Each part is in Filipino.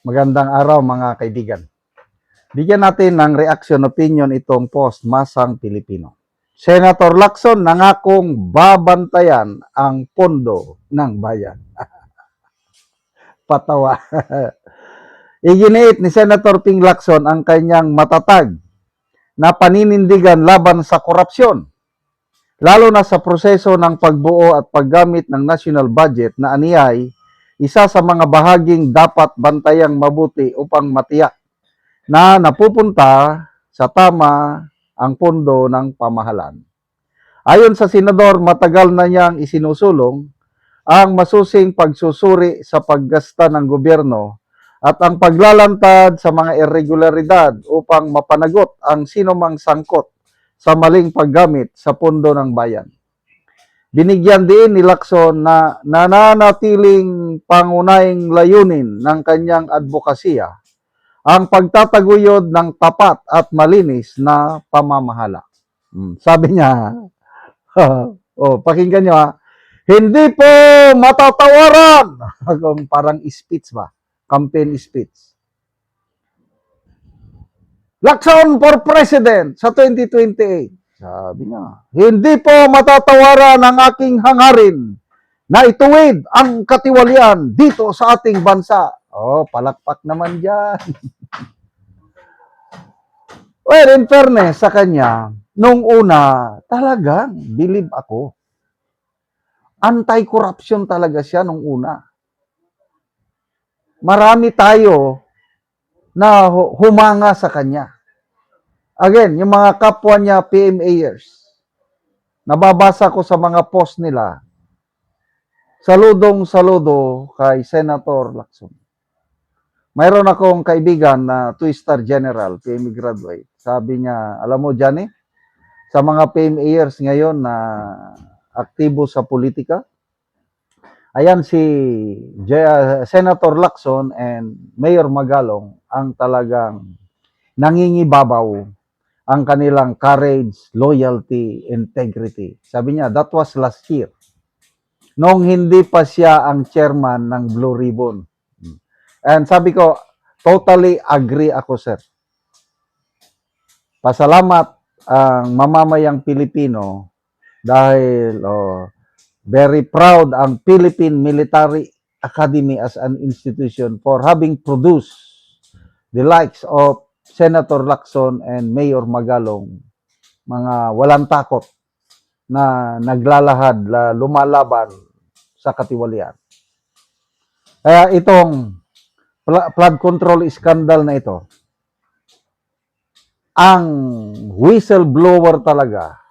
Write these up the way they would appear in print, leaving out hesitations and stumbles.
Magandang araw mga kaibigan. Bigyan natin ng reaction opinion itong post, Masang Pilipino. Senator Lacson nangakong babantayan ang pondo ng bayan. Patawa. Iginiit ni Senator Ping Lacson ang kanyang matatag na paninindigan laban sa korupsyon, lalo na sa proseso ng pagbuo at paggamit ng national budget na aniyay isa sa mga bahaging dapat bantayang mabuti upang matiyak na napupunta sa tama ang pondo ng pamahalaan. Ayon sa senador, matagal na niyang isinusulong ang masusing pagsusuri sa paggasta ng gobyerno at ang paglalantad sa mga irregularidad upang mapanagot ang sinumang sangkot sa maling paggamit sa pondo ng bayan. Binigyan din ni Lacson na nananatiling pangunahing layunin ng kanyang advokasya ang pagtataguyod ng tapat at malinis na pamamahala. Sabi niya, pakinggan niyo hindi po matatawaran. Parang speech ba? Campaign speech. Lacson for President sa 2028. Sabi niya, hindi po matatawaran ang aking hangarin na ituwid ang katiwalian dito sa ating bansa. Palakpak naman dyan. Well, in fairness sa kanya, nung una, talagang believe ako. Anti-corruption talaga siya nung una. Marami tayo na humanga sa kanya. Again, yung mga kapwa niya PMAers, nababasa ko sa mga post nila, saludong-saludo kay Senator Lacson. Mayroon akong kaibigan na 2-star general, PMA graduate. Sabi niya, alam mo Johnny, sa mga PMAers ngayon na aktibo sa politika, ayan si Senator Lacson and Mayor Magalong ang talagang nangingibabaw ang kanilang courage, loyalty, integrity. Sabi niya, that was last year. Nung hindi pa siya ang chairman ng Blue Ribbon. And sabi ko, totally agree ako, sir. Pasalamat ang mamamayang Pilipino dahil very proud ang Philippine Military Academy as an institution for having produced the likes of Senator Lacson and Mayor Magalong, mga walang takot na naglalahad, lumalaban sa katiwalian. Kaya itong flood control scandal na ito, ang whistleblower talaga,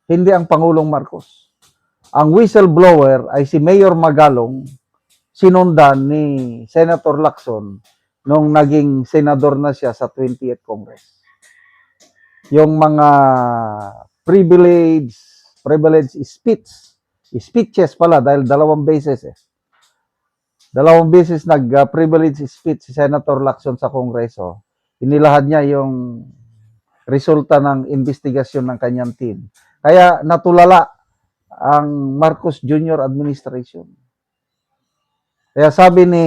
hindi ang Pangulong Marcos. Ang whistleblower ay si Mayor Magalong, sinundan ni Senator Lacson nung naging senador na siya sa 20th Congress. Yung mga privilege speeches pala, dahil dalawang beses nag-privilege speech si Senator Lacson sa Kongreso. Inilahad niya yung resulta ng investigasyon ng kanyang team. Kaya natulala ang Marcos Jr. administration. Kaya sabi ni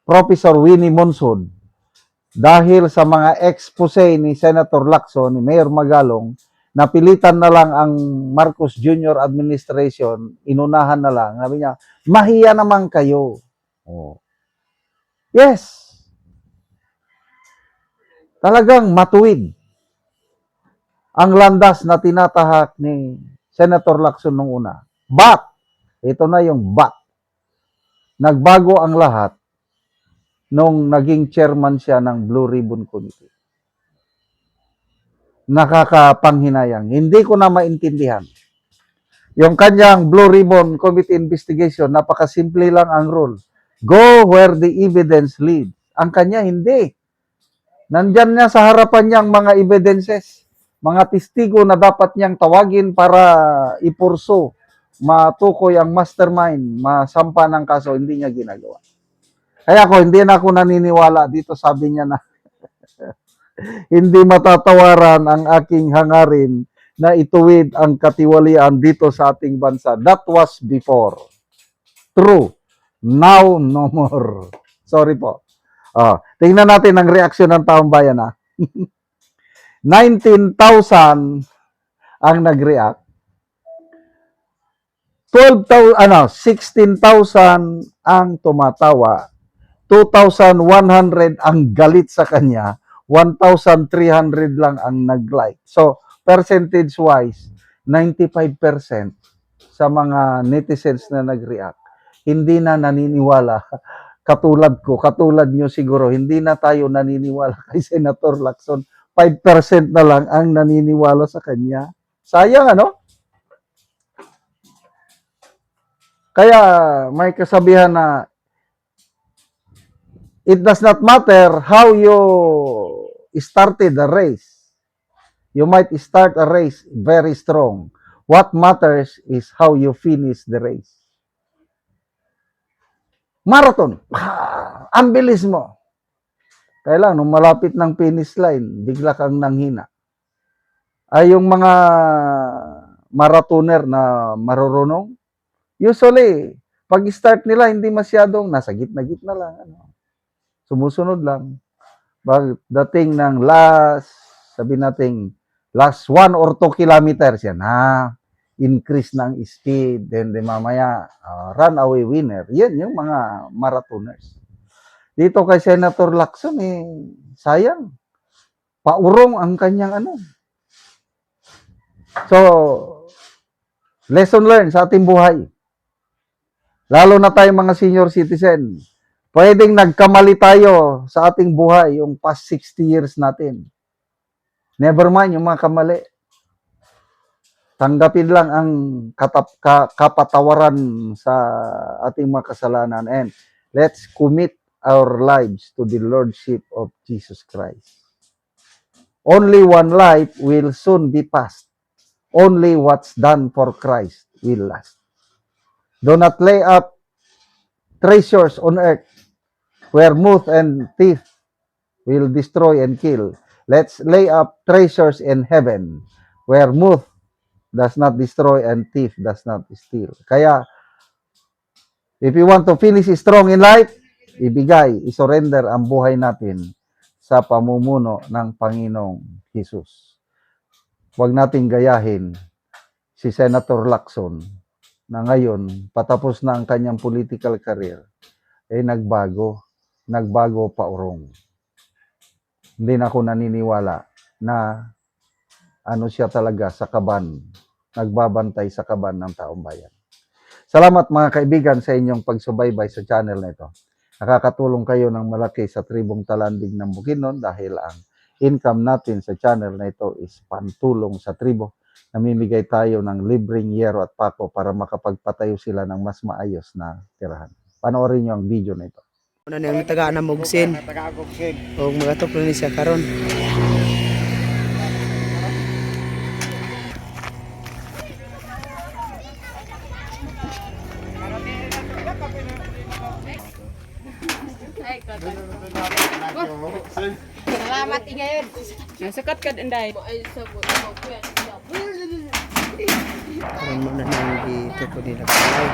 Professor Winnie Monson, dahil sa mga expose ni Senator Lacson, ni Mayor Magalong, napilitan na lang ang Marcos Jr. administration, inunahan na lang. Sabi niya, mahiya naman kayo. Yes. Talagang matuwid ang landas na tinatahak ni Senator Lacson nung una. But, ito na yung but. Nagbago ang lahat nung naging chairman siya ng Blue Ribbon Committee. Nakakapanghinayang. Hindi ko na maintindihan. Yung kanyang Blue Ribbon Committee investigation, napakasimple lang ang rule. Go where the evidence leads. Ang kanya, hindi. Nandyan niya sa harapan niyang mga evidences, mga testigo na dapat niyang tawagin para ipurso, matukoy ang mastermind, masampa ng kaso, hindi niya ginagawa. Kaya hindi na ako naniniwala dito, sabi niya na hindi matatawaran ang aking hangarin na ituwid ang katiwalian dito sa ating bansa. That was before. True. Now, no more. Sorry po. Tingnan natin ang reaksyon ng taong bayan, ha. 19,000 ang nag-react. 16,000 ang tumatawa. 2,100 ang galit sa kanya. 1,300 lang ang nag-like. So, percentage-wise, 95% sa mga netizens na nag-react, hindi na naniniwala. Katulad ko, katulad nyo siguro, hindi na tayo naniniwala kay Senator Lacson. 5% na lang ang naniniwala sa kanya. Sayang, ano? Kaya may kasabihan na it does not matter how you started the race. You might start a race very strong. What matters is how you finish the race. Marathon. Ang bilis mo. Kaya lang, nung malapit ng finish line, bigla kang nanghina. Ay yung mga marathoner na marurunong, usually, pag start nila, hindi masyadong nasa gitna-gitna lang. Sumusunod lang. Pagdating ng sabi natin, last 1 or 2 kilometers yan, increase ng speed, then mamaya, runaway winner. Yan yung mga marathoners. Dito kay Senator Lacson, sayang. Paurong ang kanyang ano. So, lesson learned sa ating buhay. Lalo na tayong mga senior citizen. Pwedeng nagkamali tayo sa ating buhay, yung past 60 years natin. Never mind yung mga kamali. Tanggapin lang ang kapatawaran sa ating mga kasalanan. And let's commit our lives to the Lordship of Jesus Christ. Only one life will soon be passed. Only what's done for Christ will last. Do not lay up treasures on earth where moth and thief will destroy and kill. Let's lay up treasures in heaven where moth does not destroy and thief does not steal. Kaya, if you want to finish strong in life, isurrender ang buhay natin sa pamumuno ng Panginoong Jesus. Huwag nating gayahin si Senator Lacson na ngayon, patapos na ang kanyang political career, nagbago paurong. Hindi na ako naniniwala na ano siya talaga sa kaban, nagbabantay sa kaban ng taong bayan. Salamat mga kaibigan sa inyong pagsubaybay sa channel na ito. Nakakatulong kayo ng malaki sa tribong Talandig ng Bukidnon dahil ang income natin sa channel na ito is pantulong sa tribo. Namimigay tayo ng libreng yero at pako para makapagpatayo sila ng mas maayos na tirahan. Panoorin nyo ang video na ito. Una nang tagaan na mugsin. O mga tok ni siya karon. Salamat ngayon. Nasakat ka inday. Karon mo na nang dito ko nila kalay.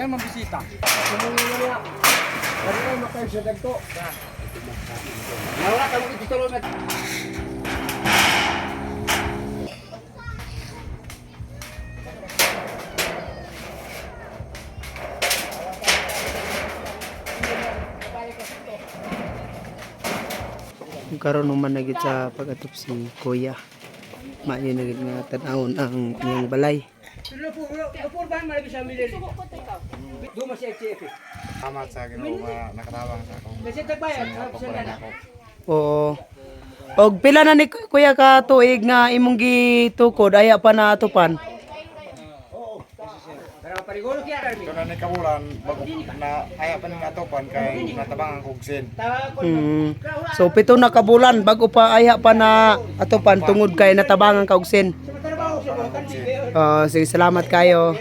Yan mambisita. Karon man nagit sa pag-atop si Kuya. Maayo nagit nga tan-awon ang iyang balay. Salamat sa Ginoo nga nakatabang sa akong pagpapalay na ako. Oo. Og pila na ni Kuya ka tuig nga imong gitukod aya pa na atupan? Ito na ni kabulan, bago na ayaw pa ng atopan kay natabang ang kugsin. So 7 na kabulan bago pa ayha pa na atopan tungod kay natabangan kaugsin. Sige, salamat kayo.